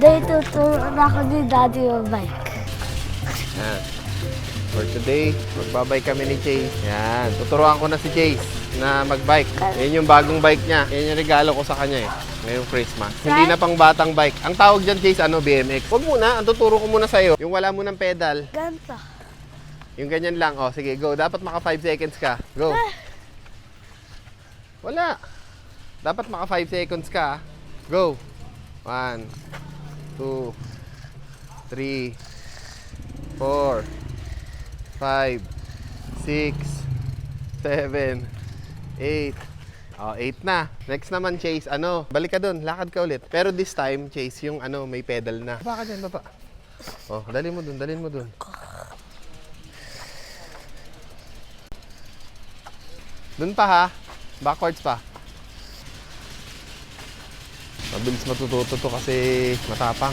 Today, tuturuan ako ni Daddy mag-bike. Yan. For today, magbabike kami ni Chase. Yan. Tuturuan ko na si Chase na mag-bike. Yan yung bagong bike niya. Yan yung regalo ko sa kanya eh. Ngayong Christmas. Hindi na pang batang bike. Ang tawag dyan, Chase, BMX. Huwag muna. Ang tuturo ko muna sa'yo. Yung wala mo ng pedal. Ganito. Yung ganyan lang. O, sige, go. Dapat maka 5 seconds ka. Go. Wala. Dapat maka 5 seconds ka. Go. 1, 2, 3, 4, 5, 6, 7, 8. Oh, 8 na. Next naman, Chase, balik ka dun, lakad ka ulit. Pero this time, Chase, yung may pedal na. Baba ka dyan, baba. Oh, dalhin mo dun. Dun pa ha. Backwards pa. Mabilis matututo to kasi matapang.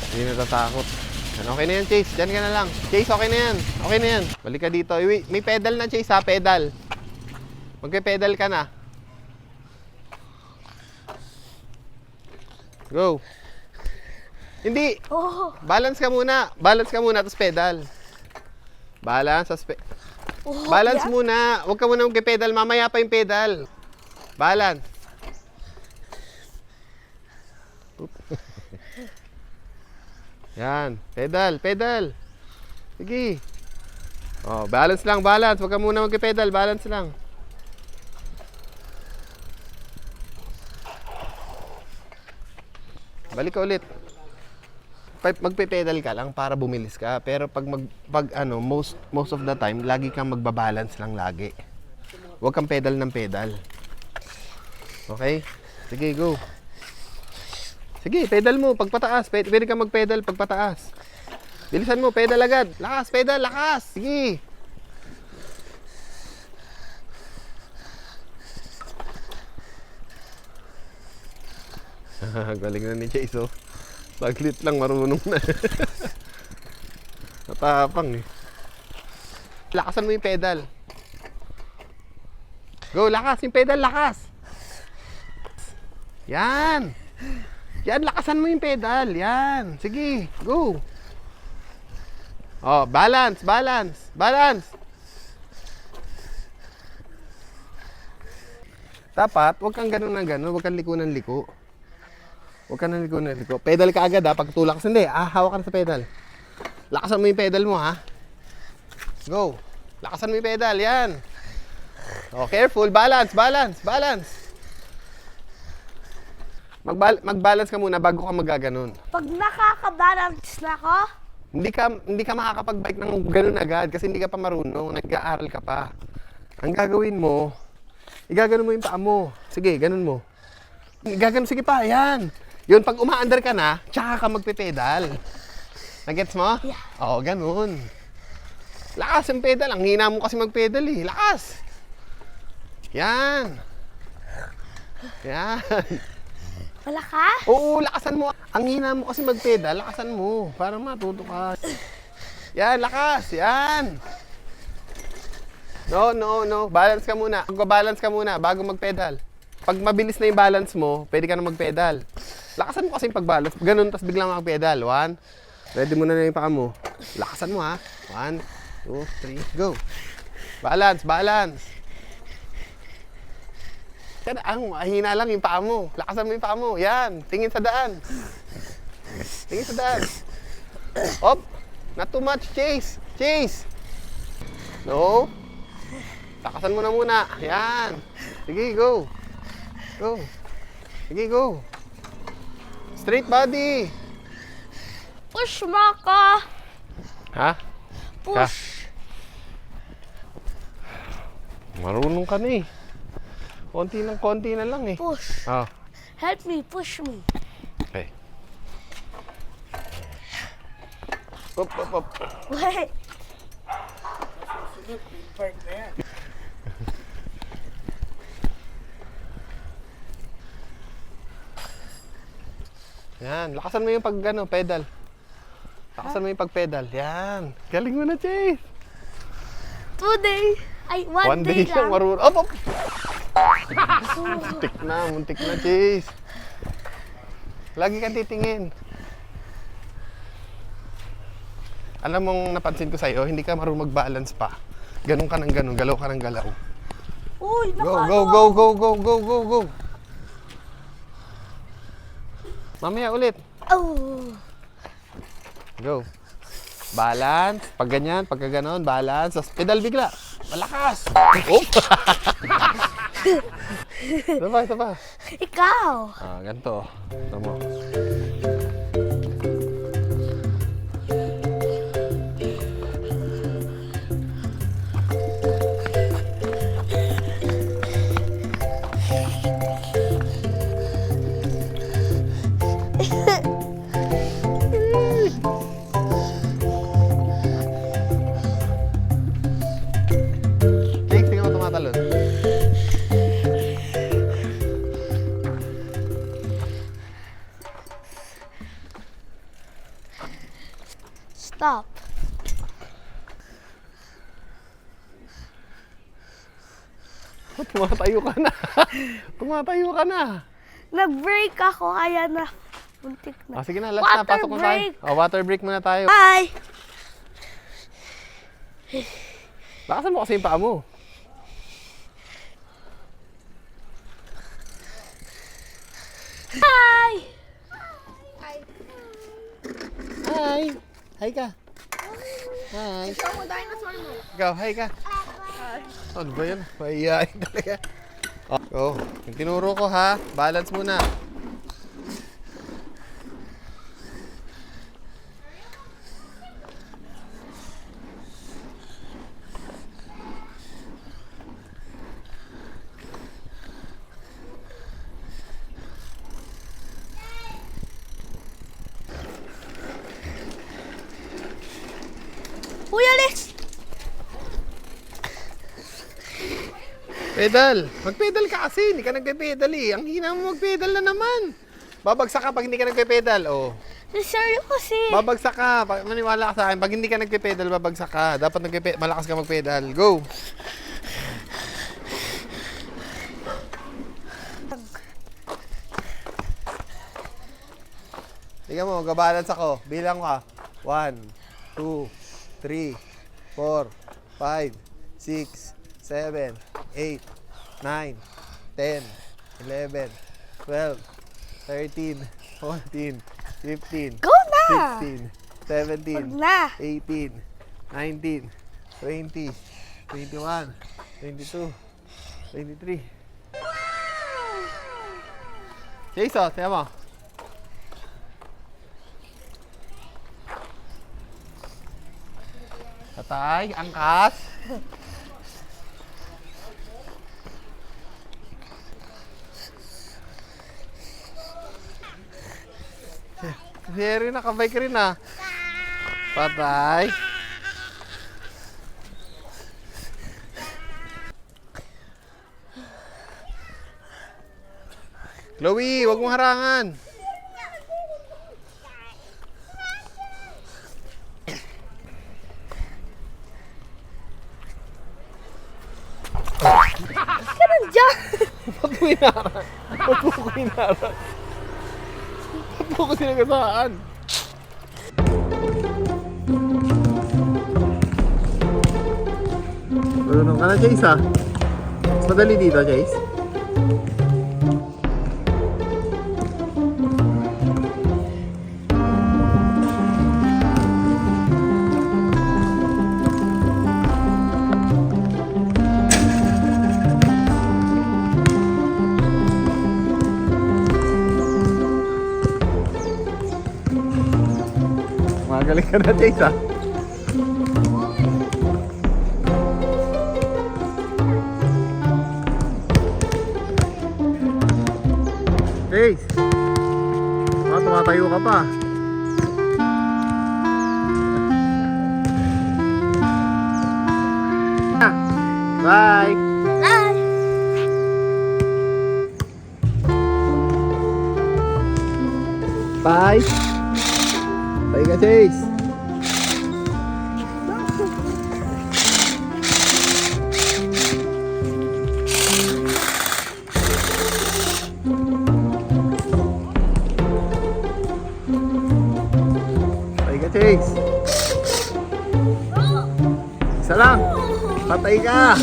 Hindi natatakot. Okay na yan, Chase. Diyan ka na lang. Chase, okay na yan. Okay na yan. Balik ka dito. May pedal na, Chase, ha? Pedal. Magpe-pedal ka na. Go. Hindi. Oh. Balance ka muna. Balance ka muna, tapos pedal. Balance, tapos balance muna. Huwag ka muna magpe-pedal. Mamaya pa yung pedal. Balance. Yan. Pedal. Sige. Oh, balance lang, balance. Huwag ka muna magpe-pedal. Balance lang. Balik ka ulit. Magpe-pedal ka lang para bumilis ka. Pero pag most of the time, lagi kang magbabalance lang lagi. Huwag kang pedal ng pedal. Okay? Sige, go. Sige, pedal mo pagpataas. Pwede kang mag-pedal pagpataas. Bilisan mo, pedal agad. Lakas, pedal, lakas. Sige. Galing na ni Chase, oh. Baglit lang, marunong na. Natapang, eh. Lakasan mo yung pedal. Go, lakas. Yung pedal, lakas. Yan. Yan, lakasan mo yung pedal. Yan. Sige, go. Oh, balance. Dapat, huwag kang ganun ng ganun. Huwag kang liko ng liko. Pedal ka agad, ha. Pag tulak, hindi. Hawak ka na sa pedal. Lakasan mo yung pedal mo, ha. Go. Lakasan mo yung pedal. Yan. Oh, careful. Balance. Mag-balance ka muna bago ka magaganon. Pag nakaka-balance na ako, Hindi ka makakapag-bike ng ganun agad kasi hindi ka pa marunong, nag-aaral ka pa. Ang gagawin mo, igaganon mo yung paa mo. Sige, ganun mo. Igaganon, sige pa, yan. Yun, pag umaandar ka na, tsaka ka magpe-pedal. Nagets mo? Yeah. Oo, ganun. Lakas yung pedal. Ang hina mo kasi mag-pedal eh. Lakas. Yan. malakas. Oo, lakasan mo. Ang hina mo kasi mag-pedal, lakasan mo. Para matuto ka. Yan, lakas. Yan. No. Balance ka muna. Magbabalance ka muna bago mag-pedal. Pag mabilis na yung balance mo, pwede ka na mag-pedal. Lakasan mo kasi yung pag-balance. Ganun, tapos biglang mag-pedal. 1. Ready mo na yung paa mo. Lakasan mo, ha. 1, 2, 3, go. Balance. Yan, ang mahina lang yung paa mo. Lakasan mo yung paa mo. Yan. Tingin sa daan. Op. Not too much. Chase. No. Lakasan mo na muna. Yan. Sige, go. Sige, go. Straight body. Push mo ako. Ha? Push. Marunong ka na eh. Konti na lang eh. Push. Ah. Help me, push me. Okay. Up. Wait. Yan, lakasan mo yung pedal. Lakasan mo yung pag-pedal. Yan. Galing mo na, Chase. 2 days. Ay, 1 day lang lang. marunong. Op. Muntik na, Chase. Lagi kang titingin. Alam mong napansin ko sa'yo, hindi ka marunong mag-balance pa. Ganun ka ng ganun, galaw ka ng galaw. Uy, Go, go, go, go, go, go, go, go. Mamaya ulit. Oh. Go. Balance. Pag ganyan, pag ganon, balance. Tapos pedal bigla. Malakas. Oh. Ito pa. Ikaw. Ganito. Ito mo. Tingnan mo tumatalon. Stop. Tumatayo ka na. Tumatayo ka na. Nag-break ako kaya na muntik na. Sige na, last na. Water Pasok na tayo. break. Water break muna tayo. Bye. Lakasan mo kasi yung paa mo. Bye. Hi! Hi ka. Hi. Show mo dinosaur mo. Ikaw, hi ka. Ano ba yun? Mahihayin talaga. Oh, yung tinuro ko ha. Balance muna. Uy, alis. Pedal! Mag-pedal ka kasi. Hindi ka nagpe-pedal eh. Ang hina mo mag-pedal na naman. Babagsak ka pag hindi ka nagpe-pedal. Oh. Sorry kasi. Babagsak ka. Maniwala ka sa akin. Pag hindi ka nagpe-pedal, babagsak ka. Dapat malakas ka mag-pedal. Go! Tingnan mo, mag-balance ako. Bilang ka. 1, 2, 3, 4, 5, 6, 7, 8, 9, 10, 11, 12, 13, 14, 15, Go na. 16, Wag 17, na. 18, 19, 20, 21, 22, 23. Chase, oh, tiyan mo. Tatay, angkas. Very nakabike rin ah. Patay. Chloe, wag mong harangan. Ka nandiyan. Ba't mo inaran? Ba't mo ko inaran? Ba't mo ko sinagasaan? Marunong ka na, Chase, ha? Mas madali dito, Chase. Magaling ka na, Chase, ha? Chase! Tumatayo ka pa. Bye! Bye. Bye! Bye ka, Chase! Patay ka, Chase. Isa lang. Patay ka.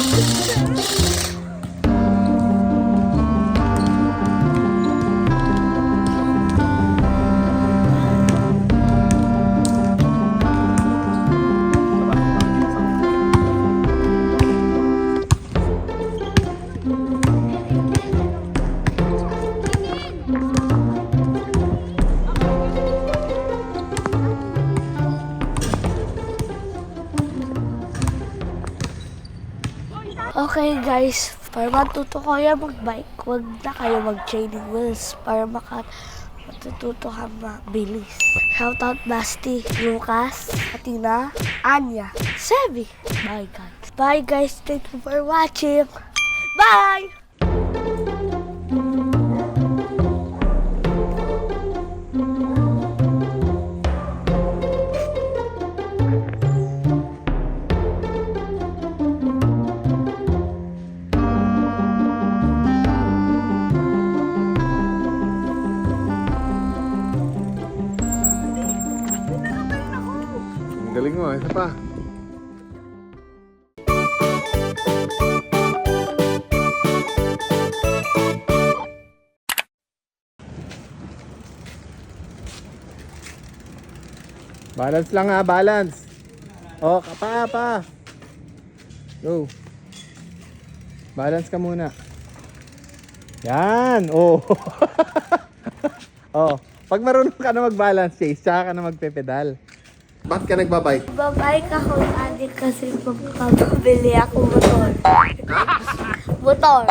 Okay guys, para matuto kayo mag-bike, huwag na kayo mag-training wheels para matututo ka mabilis. Shoutout Basti, Lucas, Atina, Anya, Sebi. Bye guys. Bye guys, thank you for watching. Bye! Ang galing mo, isa pa. Balance lang ha, balance. Oh, pa. Go. Balance ka muna. Yan, oh. Oh, pag marunong ka na mag-balance, Chase, tsaka ka na magpe-pedal. Bakit ka nagbabike? Babike ako adik kasi pagkabili ako motor. Motor.